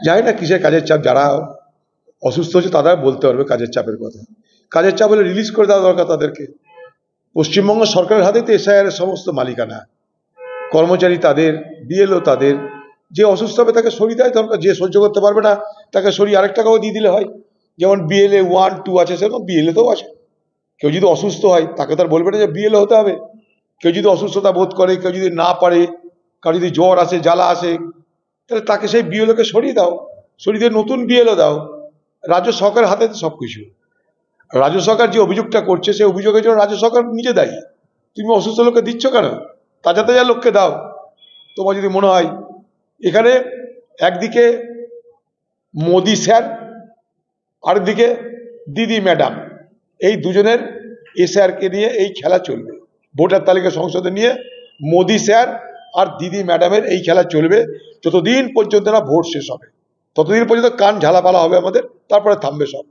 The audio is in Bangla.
জানি না কিসের কাজের চাপ, যারা অসুস্থ হচ্ছে তারা বলতে পারবে কাজের চাপের কথা। কাজের চাপ হলে রিলিজ করে দেওয়া দরকার তাদেরকে। পশ্চিমবঙ্গ সরকারের হাতে তো এসআইআর এর সমস্ত মালিকানা, কর্মচারী তাদের, বিএলও তাদের। যে অসুস্থ হবে তাকে সরিয়ে দেয় দরকার, যে সহ্য করতে পারবে না তাকে সরিয়ে আরেক টাকাও দিয়ে দিলে হয়। যেমন বিএলএ 1, 2 আছে, সেরকম বিএলএ তেও আছে। কেউ যদি অসুস্থ হয় তাকে তার বলবে না যে বিএলএ হতে হবে। কেউ যদি অসুস্থতা বোধ করে, কেউ যদি না পারে, কারো যদি জ্বর আসে, জ্বালা আসে, তাহলে তাকে সেই বিএলওকে সরিয়ে দাও, সরিয়ে দিয়ে নতুন বিএলও দাও। রাজ্য সরকারের হাতে তো সবকিছু। রাজ্য সরকার যে অভিযোগটা করছে সেই অভিযোগের জন্য রাজ্য সরকার নিজে দায়ী। তুমি অসুস্থ লোককে দিচ্ছ কেন? তাজা তাজা লোককে দাও। তোমার যদি মনে হয় এখানে একদিকে মোদি স্যার, আরেকদিকে দিদি ম্যাডাম, এই দুজনের এসআরকে নিয়ে এই খেলা চলবে। ভোটার তালিকা সংসদে নিয়ে মোদি স্যার আর দিদি ম্যাডামের এই খেলা চলবে যতদিন পর্যন্ত না ভোট শেষ হবে। ততদিন পর্যন্ত কান ঝালাপালা হবে আমাদের, তারপরে থামবে সব।